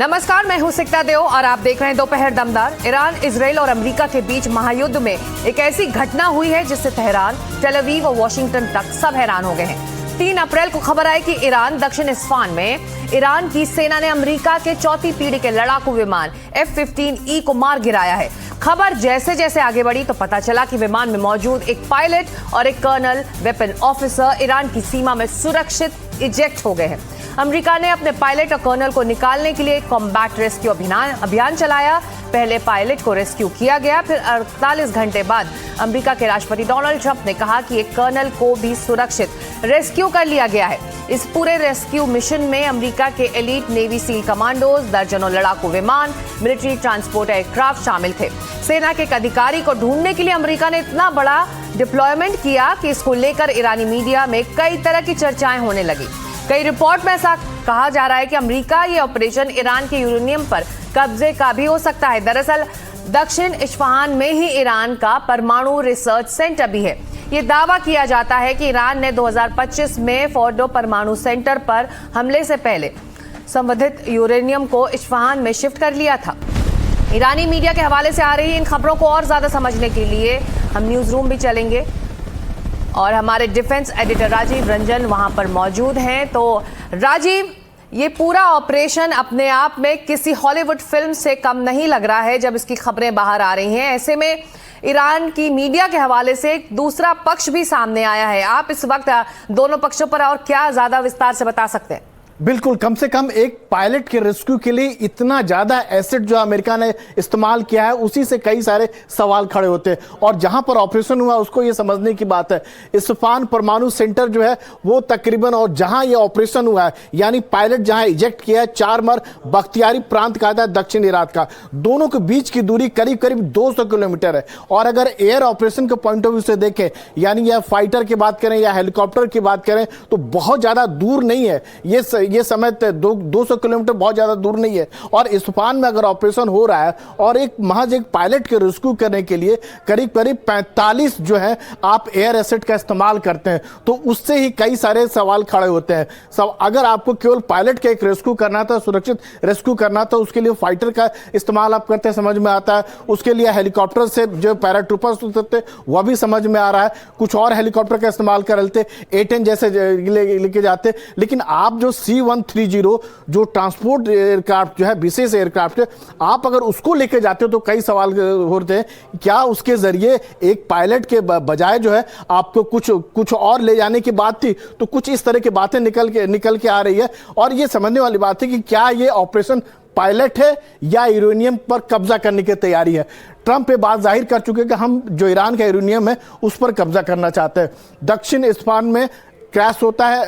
नमस्कार, मैं हूं सिकता देव और आप देख रहे हैं दोपहर दमदार। ईरान, इजराइल और अमेरिका के बीच महायुद्ध में एक ऐसी घटना हुई है जिससे तेहरान, टेल अवीव और वॉशिंगटन तक सब हैरान हो गए हैं। 3 अप्रैल को खबर आई कि ईरान दक्षिण इस्फहान में ईरान की सेना ने अमेरिका के चौथी पीढ़ी के लड़ाकू विमान F-15E को मार गिराया है। खबर जैसे जैसे आगे बढ़ी तो पता चला कि विमान में मौजूद एक पायलट और एक कर्नल वेपन ऑफिसर ईरान की सीमा में सुरक्षित इजेक्ट हो गए हैं। अमेरिका ने अपने पायलट और कर्नल को निकालने के लिए कॉम्बैट रेस्क्यू अभियान चलाया। पहले पायलट को रेस्क्यू किया गया, फिर 48 घंटे बाद अमेरिका के राष्ट्रपति डोनाल्ड ट्रंप ने कहा कि एक कर्नल को भी सुरक्षित रेस्क्यू कर लिया गया है। इस पूरे रेस्क्यू मिशन में अमेरिका के एलीट नेवी सील कमांडोज, दर्जनों लड़ाकू विमान, मिलिट्री ट्रांसपोर्ट एयरक्राफ्ट शामिल थे। सेना के एक अधिकारी को ढूंढने के लिए अमेरिका ने इतना बड़ा डिप्लॉयमेंट किया कि इसको लेकर ईरानी मीडिया में कई तरह की चर्चाएं होने लगी। कई रिपोर्ट में ऐसा कहा जा रहा है कि अमेरिका ये ऑपरेशन ईरान के यूरेनियम पर कब्जे का भी हो सकता है। दरअसल दक्षिण इस्फहान में ही ईरान का परमाणु रिसर्च सेंटर भी है। ये दावा किया जाता है कि ईरान ने 2025 में फोर्डो परमाणु सेंटर पर हमले से पहले संवर्धित यूरेनियम को इस्फहान में शिफ्ट कर लिया था। ईरानी मीडिया के हवाले से आ रही इन खबरों को और ज्यादा समझने के लिए हम न्यूज रूम भी चलेंगे और हमारे डिफेंस एडिटर राजीव रंजन वहां पर मौजूद हैं। तो राजीव, ये पूरा ऑपरेशन अपने आप में किसी हॉलीवुड फिल्म से कम नहीं लग रहा है जब इसकी खबरें बाहर आ रही हैं। ऐसे में ईरान की मीडिया के हवाले से एक दूसरा पक्ष भी सामने आया है। आप इस वक्त दोनों पक्षों पर और क्या ज्यादा विस्तार से बता सकते हैं? बिल्कुल, कम से कम एक पायलट के रेस्क्यू के लिए इतना ज्यादा एसेट जो अमेरिका ने इस्तेमाल किया है, उसी से कई सारे सवाल खड़े होते हैं। और जहां पर ऑपरेशन हुआ उसको ये समझने की बात है, इस्फहान परमाणु सेंटर जो है वो तकरीबन, और जहां ये ऑपरेशन हुआ है यानी पायलट जहां इजेक्ट किया है, चारमर बख्तियारी प्रांत कहा था दक्षिण इराक का, दोनों के बीच की दूरी करीब करीब 200 किलोमीटर है। और अगर एयर ऑपरेशन के पॉइंट ऑफ व्यू से देखें, यानी या फाइटर की बात करें या हेलीकॉप्टर की बात करें, तो बहुत ज्यादा दूर नहीं है। ये समय 200 किलोमीटर बहुत ज्यादा दूर नहीं है। और इस्फहान में अगर ऑपरेशन हो रहा है और एक महज एक पायलट के रेस्क्यू करने के लिए करीब करीब 45 जो है आप एयर एसेट का इस्तेमाल करते हैं, तो उससे ही कई सारे सवाल खड़े होते हैं। सब अगर आपको केवल पायलट का एक रेस्क्यू करना था, सुरक्षित रेस्क्यू करना था, उसके लिए फाइटर का इस्तेमाल आप करते हैं, समझ में आता है। उसके लिए हेलीकॉप्टर से जो पैराट्रूपर्स होते थे वह भी समझ में आ रहा है। कुछ और हेलीकॉप्टर का इस्तेमाल कर लेते, A-10 जैसे लेके जाते। लेकिन आप जो C-130 जो ट्रांसपोर्ट एयरक्राफ्ट जो है, विशेष एयरक्राफ्ट है, आप अगर उसको लेके जाते हो तो कई सवाल होते हैं। क्या उसके जरिए एक पायलट के बजाय जो है आपको कुछ और ले जाने की बात थी? तो कुछ इस तरह की बातें निकल के आ रही है। और ये समझने वाली बात है कि क्या ये ऑपरेशन पायलट है या यूरेनियम पर कब्जा करने की तैयारी है। ट्रंप ये बात जाहिर कर चुके कि हम जो ईरान का यूरेनियम है उस पर कब्जा करना चाहते हैं। दक्षिण इस्फहान में क्रैश होता है,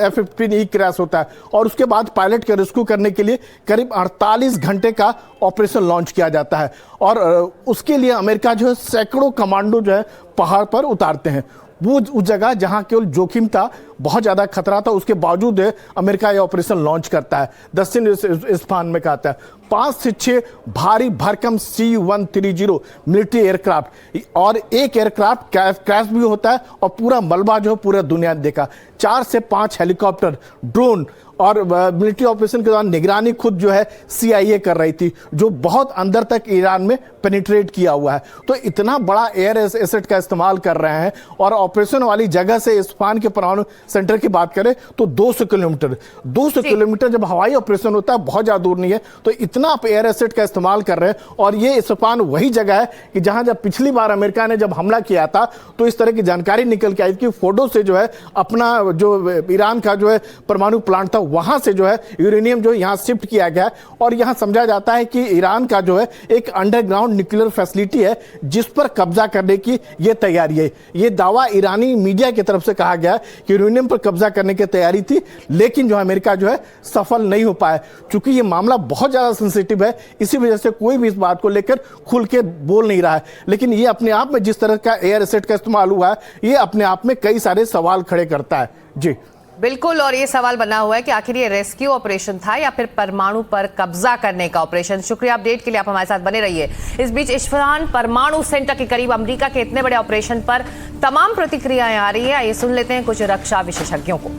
F-15E क्रैश होता है, और उसके बाद पायलट के रेस्क्यू करने के लिए करीब 48 घंटे का ऑपरेशन लॉन्च किया जाता है। और उसके लिए अमेरिका जो है सैकड़ों कमांडो जो है पहाड़ पर उतारते हैं। वो उस जगह जहां केवल जोखिम था, बहुत ज्यादा खतरा था, उसके बावजूद अमेरिका ये ऑपरेशन लॉन्च करता है। दक्षिण इस्फहान में कहता है 5 से 6 भारी भरकम C-130 मिलिट्री एयरक्राफ्ट, और एक एयरक्राफ्ट क्रैश भी होता है और पूरा मलबा जो पूरा दुनिया ने देखा। 4 से 5 हेलीकॉप्टर, ड्रोन, और मिलिट्री ऑपरेशन के दौरान निगरानी खुद जो है CIA कर रही थी, जो बहुत अंदर तक ईरान में पेनिट्रेट किया हुआ है। तो इतना बड़ा एयर एसेट का इस्तेमाल कर रहे हैं। और ऑपरेशन वाली जगह से इस्फहान के परमाणु सेंटर की बात करें तो 200 किलोमीटर जब हवाई ऑपरेशन होता है, बहुत ज्यादा दूर नहीं है। तो इतना आप एयर एसेट का इस्तेमाल कर रहे हैं। और ये इस्फहान वही जगह है कि जहां जब पिछली बार अमेरिका ने जब हमला किया था तो इस तरह की जानकारी निकल के आई कि फोर्डो से जो है अपना जो ईरान का जो है परमाणु प्लांट था, वहां से जो है यूरेनियम जो यहां शिफ्ट किया गया। और यहां समझा जाता है कि ईरान का जो है एक अंडरग्राउंड न्यूक्लियर फैसिलिटी है जिस पर कब्जा करने की यह तैयारी है। यह दावा ईरानी मीडिया की तरफ से कहा गया कि यूरेनियम पर कब्जा करने की तैयारी थी, लेकिन जो अमेरिका जो है सफल नहीं हो पाया। चूंकि यह मामला बहुत ज्यादा सेंसिटिव है, इसी वजह से कोई भी इस बात को लेकर खुल के बोल नहीं रहा है। लेकिन यह अपने आप में जिस तरह का एयर एसेट का इस्तेमाल हुआ है, यह अपने आप में कई सारे सवाल खड़े करता है। जी बिल्कुल, और ये सवाल बना हुआ है कि आखिर ये रेस्क्यू ऑपरेशन था या फिर परमाणु पर कब्जा करने का ऑपरेशन। शुक्रिया, अपडेट के लिए आप हमारे साथ बने रहिए। इस बीच इस्फहान परमाणु सेंटर के करीब अमेरिका के इतने बड़े ऑपरेशन पर तमाम प्रतिक्रियाएं आ रही है। आइए सुन लेते हैं कुछ रक्षा विशेषज्ञों को।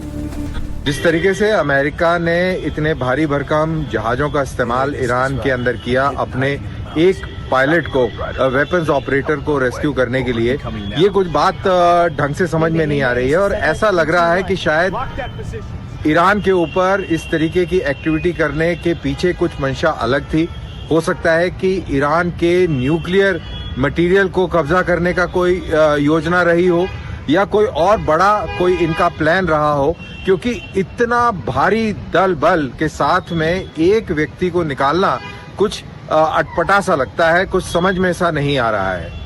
जिस तरीके से अमेरिका ने इतने भारी भरकम जहाज़ों का इस्तेमाल ईरान के अंदर किया अपने एक पायलट को, वेपन्स ऑपरेटर को रेस्क्यू करने के लिए, ये कुछ बात ढंग से समझ में नहीं आ रही है। और ऐसा लग रहा है कि शायद ईरान के ऊपर इस तरीके की एक्टिविटी करने के पीछे कुछ मंशा अलग थी। हो सकता है कि ईरान के न्यूक्लियर मटेरियल को कब्जा करने का कोई योजना रही हो, या कोई और बड़ा कोई इनका प्लान रहा हो, क्योंकि इतना भारी दल बल के साथ में एक व्यक्ति को निकालना कुछ अटपटा सा लगता है, कुछ समझ में ऐसा नहीं आ रहा है।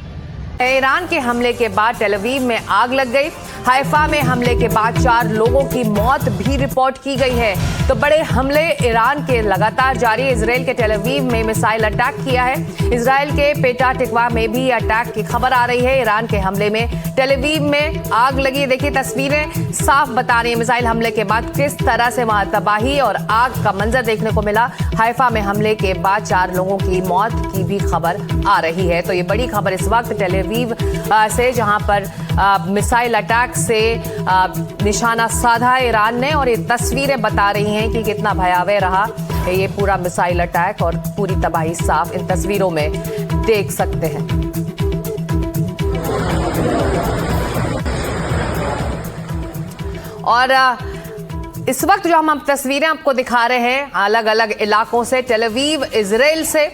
ईरान के हमले के बाद टेल अवीव में आग लग गई। हाइफा में हमले के बाद 4 लोगों की मौत भी रिपोर्ट की गई है। तो बड़े हमले ईरान के लगातार जारी। इजराइल के टेल अवीव में मिसाइल अटैक किया है। इजराइल के पेटा टिकवा में भी अटैक की खबर आ रही है। ईरान के हमले में टेल अवीव में आग लगी। देखिए तस्वीरें साफ बता रही है मिसाइल हमले के बाद किस तरह से वहां तबाही और आग का मंजर देखने को मिला। हाइफा में हमले के बाद 4 लोगों की मौत की भी खबर आ रही है। तो ये बड़ी खबर इस वक्त टेल अवीव से, जहां पर मिसाइल अटैक से निशाना साधा ईरान ने, और ये तस्वीरें बता रही हैं कि कितना भयावह रहा ये पूरा मिसाइल अटैक और पूरी तबाही साफ इन तस्वीरों में देख सकते हैं। और इस वक्त जो हम तस्वीरें आपको दिखा रहे हैं अलग अलग इलाकों से, टेल अवीव इजराइल से,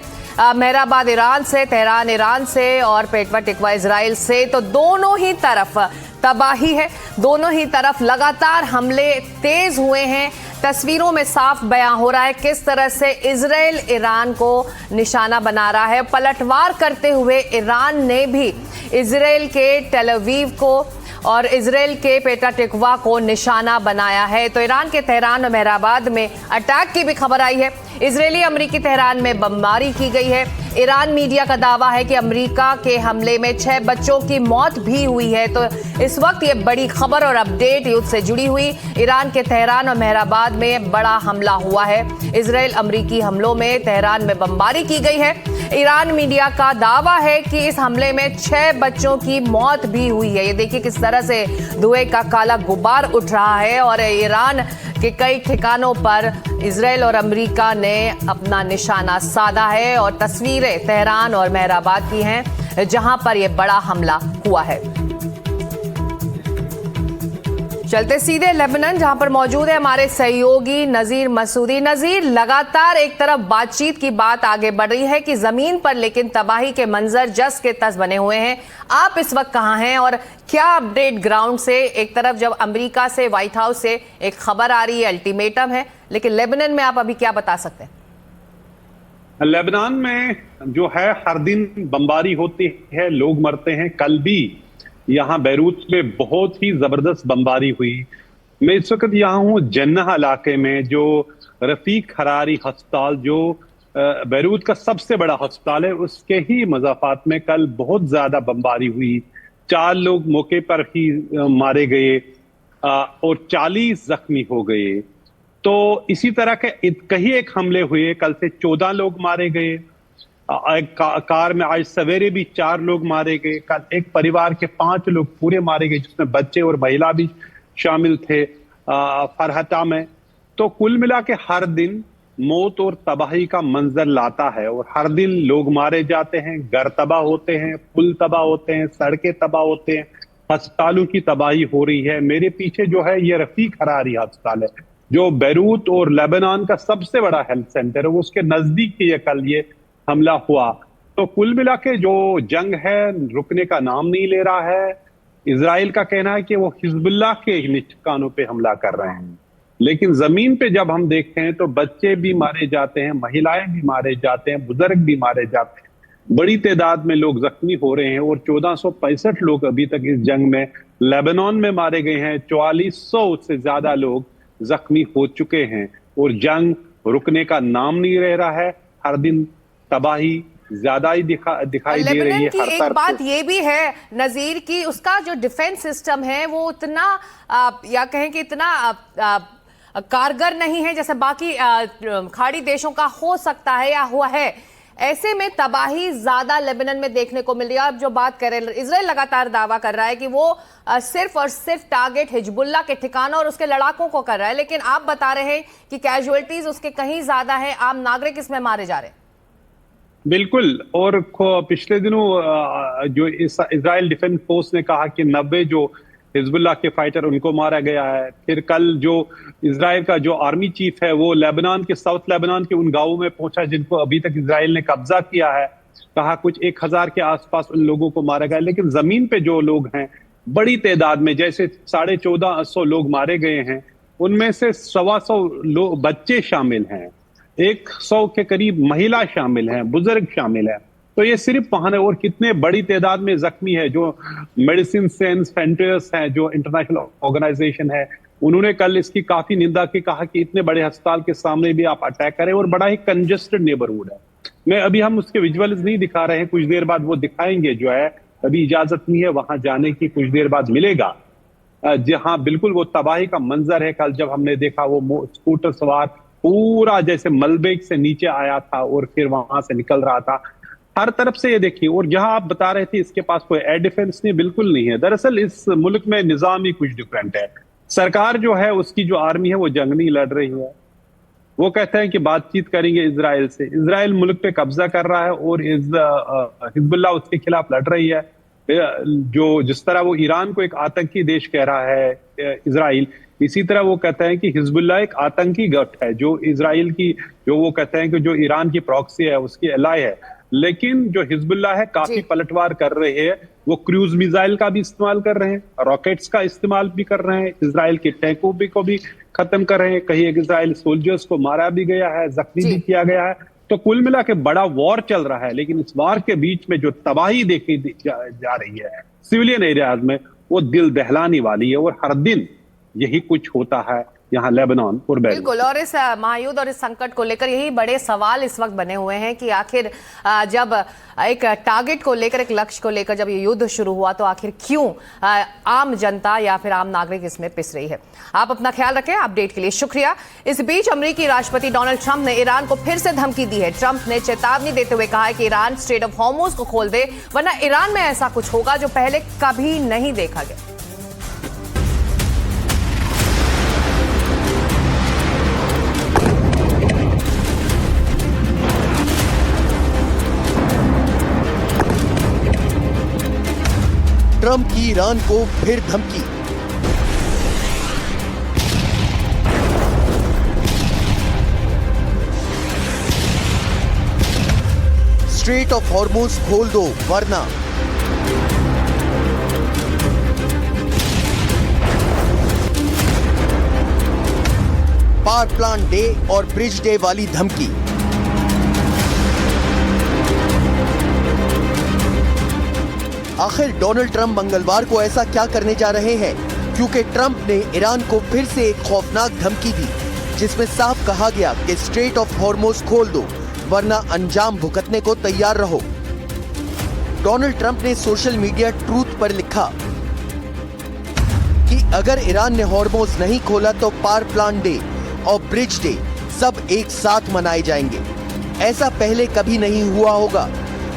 मेहराबाद ईरान से, तेहरान ईरान से और पेटवा टिकवा इजराइल से, तो दोनों ही तरफ तबाही है। दोनों ही तरफ लगातार हमले तेज हुए हैं। तस्वीरों में साफ बयां हो रहा है किस तरह से इजराइल ईरान को निशाना बना रहा है। पलटवार करते हुए ईरान ने भी इजराइल के टेल अवीव को और इजराइल के पेटा टिकवा को निशाना बनाया है। तो ईरान के तेहरान और मेहराबाद में अटैक की भी खबर आई है। इजरायली अमरीकी तेहरान में बमबारी की गई है। ईरान मीडिया का दावा है कि अमेरिका के हमले में 6 बच्चों की मौत भी हुई है। तो इस वक्त ये बड़ी खबर और अपडेट युद्ध से जुड़ी हुई। ईरान के तेहरान और मेहराबाद में बड़ा हमला हुआ है। इजराइल अमरीकी हमलों में तेहरान में बमबारी की गई है। ईरान मीडिया का दावा है कि इस हमले में 6 बच्चों की मौत भी हुई है। ये देखिए किस तरह से धुएं का काला गुबार उठ रहा है और ईरान के कई ठिकानों पर इजराइल और अमेरिका ने अपना निशाना साधा है। और तस्वीरें तेहरान और मेहराबाद की हैं जहां पर यह बड़ा हमला हुआ है। चलते सीधे लेबनान जहां पर मौजूद है हमारे सहयोगी नजीर मसूदी। नजीर, लगातार एक तरफ बातचीत की बात आगे बढ़ रही है कि जमीन पर लेकिन तबाही के मंजर जस के तस बने हुए हैं। आप इस वक्त कहां हैं और क्या अपडेट ग्राउंड से? एक तरफ जब अमेरिका से, व्हाइट हाउस से एक खबर आ रही है, अल्टीमेटम है, लेकिन लेबनान में आप अभी क्या बता सकते हैं? लेबनान में जो है हर दिन बमबारी होती है, लोग मरते हैं। कल भी यहाँ बैरूत में बहुत ही जबरदस्त बमबारी हुई। मैं इस वक्त यहाँ हूँ जन्नह इलाके में, जो रफीक हरारी अस्पताल, जो बैरूत का सबसे बड़ा अस्पताल है, उसके ही मज़ाफात में कल बहुत ज्यादा बमबारी हुई। 4 लोग मौके पर ही मारे गए और 40 जख्मी हो गए। तो इसी तरह के कई एक हमले हुए। कल से 14 लोग मारे गए। कार में आज सवेरे भी 4 लोग मारे गए। कल एक परिवार के 5 लोग पूरे मारे गए, जिसमें बच्चे और महिला भी शामिल थे फरहता में। तो कुल मिला के हर दिन मौत और तबाही का मंजर लाता है और हर दिन लोग मारे जाते हैं, घर तबाह होते हैं, पुल तबाह होते हैं, सड़कें तबाह होते हैं, अस्पतालों की तबाही हो रही है। मेरे पीछे जो है ये रफीक हरारी अस्पताल है, जो बैरूत और लेबनान का सबसे बड़ा हेल्थ सेंटर है। वो उसके नजदीक ही कल ये हमला हुआ। तो कुल मिला के जो जंग है रुकने का नाम नहीं ले रहा है। इजराइल का कहना है कि वो हिजबुल्लाह के ठिकानों पे हमला कर रहे हैं, लेकिन जमीन पे जब हम देखते हैं तो बच्चे भी मारे जाते हैं, महिलाएं भी मारे जाते हैं, बुजुर्ग भी मारे जाते हैं, बड़ी तादाद में लोग जख्मी हो रहे हैं। और 1465 लोग अभी तक इस जंग में लेबनान में मारे गए हैं। 4400 से ज्यादा लोग जख्मी हो चुके हैं और जंग रुकने का नाम नहीं ले रहा है। हर दिन तबाही ज्यादा ही दिखाई दे रही है। हर एक बात ये भी है नजीर की उसका जो डिफेंस सिस्टम है वो उतना या कहें कि इतना कारगर नहीं है जैसे बाकी खाड़ी देशों का हो सकता है या हुआ है। ऐसे में तबाही ज्यादा लेबनान में देखने को मिल रही है। आप जो बात कर रहे हैं, इजराइल लगातार दावा कर रहा है कि वो सिर्फ और सिर्फ टारगेट हिजबुल्लाह के ठिकानों और उसके लड़ाकों को कर रहा है, लेकिन आप बता रहे हैं कि कैजुअलिटीज उसके कहीं ज्यादा है, आम नागरिक इसमें मारे जा रहे हैं। बिल्कुल। और पिछले दिनों जो इजराइल डिफेंस फोर्स ने कहा कि 90 जो हिजबुल्लाह के फाइटर उनको मारा गया है। फिर कल जो इजराइल का जो आर्मी चीफ है वो लेबनान के साउथ लेबनान के उन गांवों में पहुंचा जिनको अभी तक इजराइल ने कब्जा किया है। कहा कुछ 1000 के आसपास उन लोगों को मारा गया, लेकिन जमीन पे जो लोग हैं बड़ी तादाद में, जैसे 1450 लोग मारे गए हैं, उनमें से 125 बच्चे शामिल हैं, 100 के करीब महिला शामिल हैं, बुजुर्ग शामिल हैं। तो ये सिर्फ वहां है, और कितने बड़ी तादाद में जख्मी है। जो मेडिसिन सेंस फ्रंटियर्स है, जो इंटरनेशनल ऑर्गेनाइजेशन है, उन्होंने कल इसकी काफी निंदा की, कहा कि इतने बड़े अस्पताल के सामने भी आप अटैक करें, और बड़ा ही कंजेस्टेड नेबरहुड है। मैं अभी हम उसके विजुअल्स नहीं दिखा रहे हैं, कुछ देर बाद वो दिखाएंगे। जो है अभी इजाजत नहीं है वहां जाने की, कुछ देर बाद मिलेगा, जहां बिल्कुल वो तबाही का मंजर है। कल जब हमने देखा वो स्कूटर सवार पूरा जैसे मलबे से नीचे आया था और फिर वहां से निकल रहा था, हर तरफ से ये देखिए। और जहां आप बता रहे थे इसके पास कोई एयर डिफेंस नहीं, बिल्कुल नहीं है। दरअसल इस मुल्क में निजाम ही कुछ डिफरेंट है। सरकार जो है उसकी जो आर्मी है वो जंग नहीं लड़ रही है, वो कहते हैं कि बातचीत करेंगे इजराइल से। इजराइल मुल्क पे कब्जा कर रहा है और हिजबुल्लाह उसके खिलाफ लड़ रही है। जो जिस तरह वो ईरान को एक आतंकी देश कह रहा है इजराइल, इसी तरह वो कहते हैं कि हिजबुल्लाह एक आतंकी गठ है, जो इजराइल की, जो वो कहते हैं कि जो ईरान की प्रॉक्सी है उसकी एलाई है। लेकिन जो हिजबुल्लाह है काफी पलटवार कर रहे हैं, वो क्रूज मिसाइल का भी इस्तेमाल कर रहे हैं, रॉकेट्स का इस्तेमाल भी कर रहे हैं, इजराइल के टैंकों को भी खत्म कर रहे हैं। कहीं एक इजराइल सोल्जर्स को मारा भी गया है, जख्मी भी किया गया है। तो कुल मिला के बड़ा वॉर चल रहा है, लेकिन इस वॉर के बीच में जो तबाही देखी जा रही है सिविलियन एरियाज में, वो दिल दहलाने वाली है। और हर दिन यही कुछ होता है यहाँ लेबनान और बेरूत। बिल्कुल, और इस महायुद्ध और इस संकट को लेकर यही बड़े सवाल इस वक्त बने हुए हैं कि आखिर जब एक टारगेट को लेकर, एक लक्ष्य को लेकर जब ये युद्ध शुरू हुआ, तो आखिर क्यों आम जनता या फिर आम नागरिक इसमें पिस रही है। आप अपना ख्याल रखें। अपडेट के लिए शुक्रिया। इस बीच अमेरिकी राष्ट्रपति डोनाल्ड ट्रंप ने ईरान को फिर से धमकी दी है। ट्रंप ने चेतावनी देते हुए कहा है कि ईरान स्ट्रेट ऑफ हॉर्मुज को खोल दे, वरना ईरान में ऐसा कुछ होगा जो पहले कभी नहीं देखा गया। ट्रंप की ईरान को फिर धमकी। स्ट्रेट ऑफ हॉर्मुज खोल दो वरना। पावर प्लांट डे और ब्रिज डे वाली धमकी। आखिर डोनाल्ड ट्रंप मंगलवार को ऐसा क्या करने जा रहे हैं, क्योंकि ट्रंप ने ईरान को फिर से एक खौफनाक धमकी दी, जिसमें साफ कहा गया कि स्ट्रेट ऑफ हॉर्मुज खोल दो वरना अंजाम भुगतने को तैयार रहो। डोनाल्ड ट्रंप ने सोशल मीडिया ट्रूथ पर लिखा कि अगर ईरान ने हॉर्मुज नहीं खोला तो पावर प्लांट डे और ब्रिज डे सब एक साथ मनाए जाएंगे। ऐसा पहले कभी नहीं हुआ होगा।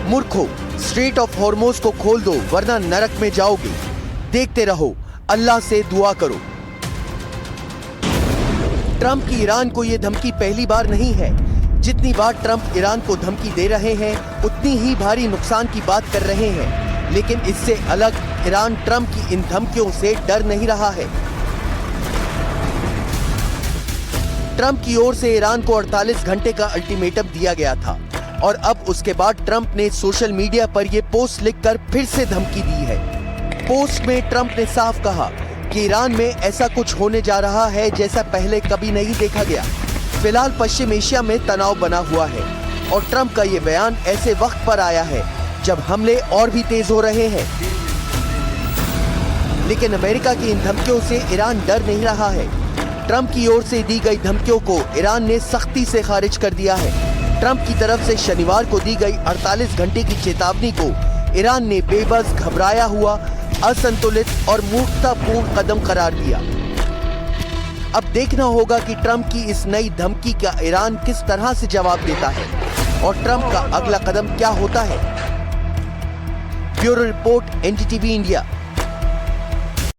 मूर्खों, स्ट्रेट ऑफ हॉर्मुज को खोल दो वरना नरक में जाओगे। देखते रहो, अल्लाह से दुआ करो। ट्रंप की ईरान को यह धमकी पहली बार नहीं है। जितनी बार ट्रंप ईरान को धमकी दे रहे हैं, उतनी ही भारी नुकसान की बात कर रहे हैं। लेकिन इससे अलग ईरान ट्रंप की इन धमकियों से डर नहीं रहा है। ट्रंप की ओर से ईरान को 48 घंटे का अल्टीमेटम दिया गया था, और अब उसके बाद ट्रंप ने सोशल मीडिया पर यह पोस्ट लिखकर फिर से धमकी दी है। पोस्ट में ट्रंप ने साफ कहा कि ईरान में ऐसा कुछ होने जा रहा है जैसा पहले कभी नहीं देखा गया। फिलहाल पश्चिम एशिया में तनाव बना हुआ है, और ट्रंप का ये बयान ऐसे वक्त पर आया है जब हमले और भी तेज हो रहे हैं। लेकिन अमेरिका की इन धमकियों से ईरान डर नहीं रहा है। ट्रंप की ओर से दी गई धमकियों को ईरान ने सख्ती से खारिज कर दिया है। ट्रंप की तरफ से शनिवार को दी गई 48 घंटे की चेतावनी को ईरान ने बेबस, घबराया हुआ, असंतुलित और मूर्खतापूर्ण कदम करार दिया। अब देखना होगा कि ट्रंप की इस नई धमकी का ईरान किस तरह से जवाब देता है। और ट्रंप का अगला कदम क्या होता है। Bureau report, NDTV India.